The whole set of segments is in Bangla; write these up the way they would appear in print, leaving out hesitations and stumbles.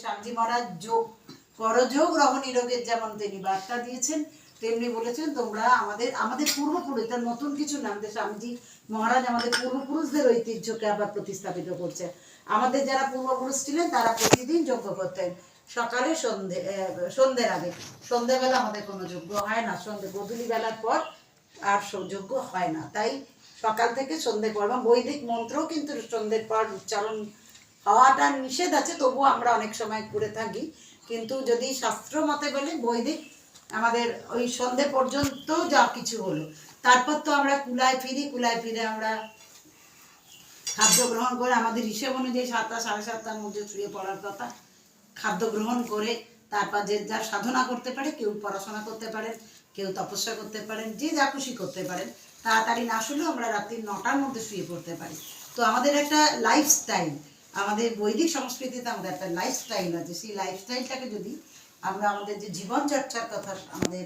স্বামীজি মহারাজ যোগ করযোগ রহনী রোগের যেমন তিনি বার্তা দিয়েছেন, তেমনি বলেছেন তোমরা আমাদের পূর্বপুরুষ, এটা নতুন কিছু না, আমাদের স্বামীজি মহারাজ আমাদের পূর্বপুরুষদের ঐতিহ্যকে আবার প্রতিস্থাপিত করছেন। আমাদের যারা পূর্বপুরুষ ছিলেন তারা প্রতিদিন যজ্ঞ করতেন, সকালে সন্ধ্যের আগে। সন্ধ্যেবেলা আমাদের কোনো যজ্ঞ হয় না, গধূলি বেলার পর আর যজ্ঞ হয় না। তাই সকাল থেকে সন্ধ্যে পর, এবং বৈদিক মন্ত্রও কিন্তু সন্ধ্যের পর উচ্চারণ হওয়াটা নিষেধ আছে, তবুও আমরা অনেক সময় করে থাকি। কিন্তু যদি শাস্ত্র মতে বলে বৈদিক আমাদের ওই সন্ধ্যে পর্যন্ত যা কিছু হলো, তারপর তো আমরা কুলায় ফিরে আমরা খাদ্য গ্রহণ করে আমাদের হিসেব অনুযায়ী 7টা 7:30টার মধ্যে শুয়ে পড়ার কথা। খাদ্য গ্রহণ করে তারপর যে যা সাধনা করতে পারে, কেউ পড়াশোনা করতে পারেন, কেউ তপস্যা করতে পারেন, যে যা খুশি করতে পারেন। তাড়াতাড়ি না শুলেও আমরা রাত্রি 9টার মধ্যে শুয়ে পড়তে পারি। তো আমাদের একটা লাইফস্টাইল, আমাদের বৈদিক সংস্কৃতিতে আমাদের একটা লাইফস্টাইল আছে। সেই লাইফস্টাইলটাকে যদি আমরা আমাদের যে জীবনচর্চার কথা আমাদের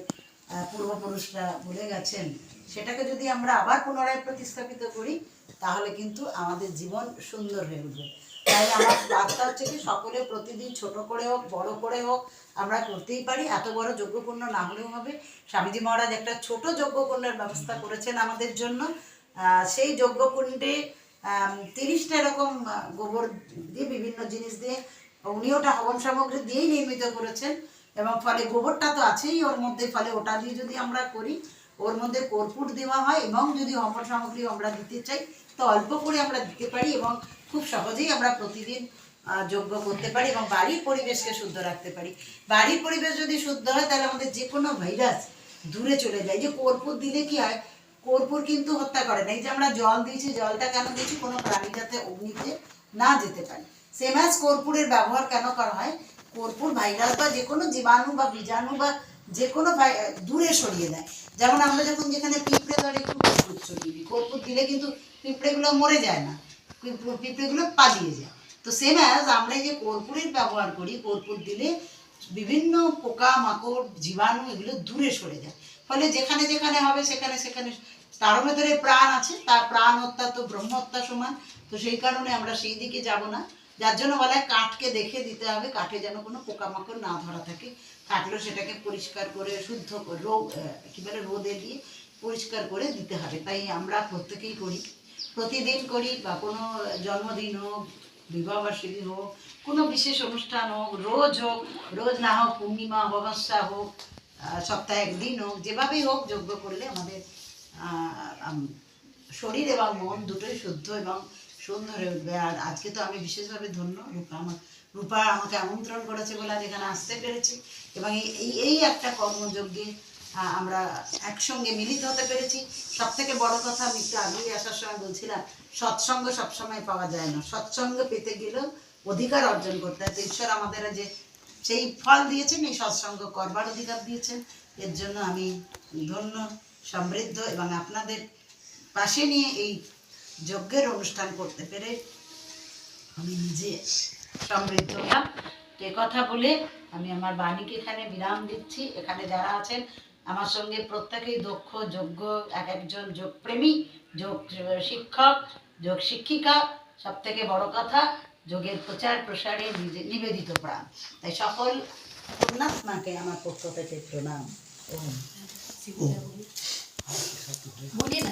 পূর্বপুরুষরা বলে গেছেন, সেটাকে যদি আমরা আবার পুনরায় প্রতিস্থাপিত করি, তাহলে কিন্তু আমাদের জীবন সুন্দর হয়ে উঠবে। তাই আমার বার্তা হচ্ছে কি, সকলে প্রতিদিন ছোট করে হোক বড় করে হোক আমরা করতেই পারি। এত বড় যজ্ঞকুণ্ড না হলেও হবে। স্বামীজি মহারাজ একটা ছোট যজ্ঞকুণ্ডের ব্যবস্থা করেছেন আমাদের জন্য। সেই যজ্ঞকুণ্ডে 30টা এরকম গোবর দিয়ে, বিভিন্ন জিনিস দিয়ে, উনি ওটা হবন সামগ্রী দিয়েই নির্মিত করেছেন। এবং ফলে গোবরটা তো আছেই ওর মধ্যে, ফলে ওটা দিয়ে যদি আমরা করি, ওর মধ্যে কর্পূর দেওয়া হয়, এবং যদি হবন সামগ্রী আমরা দিতে চাই তো অল্প করে আমরা দিতে পারি, এবং খুব সহজেই আমরা প্রতিদিন যজ্ঞ করতে পারি, এবং বাড়ির পরিবেশকে শুদ্ধ রাখতে পারি। বাড়ির পরিবেশ যদি শুদ্ধ হয়, তাহলে আমাদের যে কোনো ভাইরাস দূরে চলে যায়। যে কর্পূর দিলে কি হয়, কর্পূর কিন্তু হত্যা করে না। এই যে আমরা জল দিয়েছি, জলটা কেন দিয়েছি, কোনো প্রাণী যাতে অগ্নিতে না যেতে পারে। সেম অ্যাজ কর্পূরের ব্যবহার কেন করা হয়, কর্পূর ভাইরাস বা যে কোনো জীবাণু বা বীজাণু বা যে কোনো দূরে সরিয়ে দেয়। যেমন আমরা যখন যেখানে পিঁপড়ে ধরে একটু কর্পূর ছড়িয়ে দিই, কর্পূর দিলে কিন্তু পিঁপড়েগুলো মরে যায় না, পিঁপড়েগুলো পালিয়ে যায়। তো সেম অ্যাজ আমরা যে কর্পূরের ব্যবহার করি, কর্পূর দিলে বিভিন্ন পোকা মাকড় জীবাণু এগুলো দূরে সরে যায়। ফলে যেখানে যেখানে হবে সেখানে সেখানে তার ভেতরে প্রাণ আছে, তার প্রাণ হত্যা তো ব্রহ্ম হত্যা সমান। তো সেই কারণে আমরা সেই দিকে যাব না। যার জন্য বলা হয় কাঠকে দেখে দিতে হবে, কাঠে যেন কোনো পোকামাকড় না ধরা থাকে। থাকলেও সেটাকে পরিষ্কার করে শুদ্ধ কী বলে রোদে দিয়ে পরিষ্কার করে দিতে হবে। তাই আমরা প্রত্যেকেই করি, প্রতিদিন করি, বা কোনো জন্মদিন হোক, বিবাহবার্ষিকী হোক, কোনো বিশেষ অনুষ্ঠান হোক, রোজ না হোক, পূর্ণিমা অমাবস্যা হোক, সপ্তাহে একদিন হোক, যেভাবেই হোক যজ্ঞ করলে আমাদের শরীর এবং মন দুটোই শুদ্ধ এবং সুন্দর হয়ে উঠবে। আর আজকে তো আমি বিশেষভাবে ধন্য, রূপা আমাকে আমন্ত্রণ করেছে বলে আজ এখানে আসতে পেরেছি, এবং এই একটা কর্মযজ্ঞে আমরা একসঙ্গে মিলিত হতে পেরেছি। সব থেকে বড় কথা, আমি একটু আগেই আসার সময় বলছিলাম, সৎসঙ্গ সবসময় পাওয়া যায় না। সৎসঙ্গ পেতে গেলেও অধিকার অর্জন করতে হয়। ঈশ্বর আমাদের যে সেই ফল দিয়েছেন, এই সৎসঙ্গ করবার অধিকার দিয়েছেন। এর জন্য আমি ধন্য, সমৃদ্ধ, এবং আপনাদের পাশে নিয়ে এই যজ্ঞের অনুষ্ঠান করতে পেরে আমি নিজে সমৃদ্ধ হলাম। এ কথা বলে আমি আমার বাণীকে এখানে বিরাম দিচ্ছি। এখানে যারা আছেন আমার সঙ্গে প্রত্যেকেই দক্ষ, যোগ্য, এক একজন যোগপ্রেমী, যোগ শিক্ষক, যোগ শিক্ষিকা, সব থেকে বড় কথা যোগের প্রচার প্রসারে নিবেদিত প্রাণ। তাই সকল পুণ্যাত্মাকে আমার পক্ষ থেকে প্রণাম। ওম।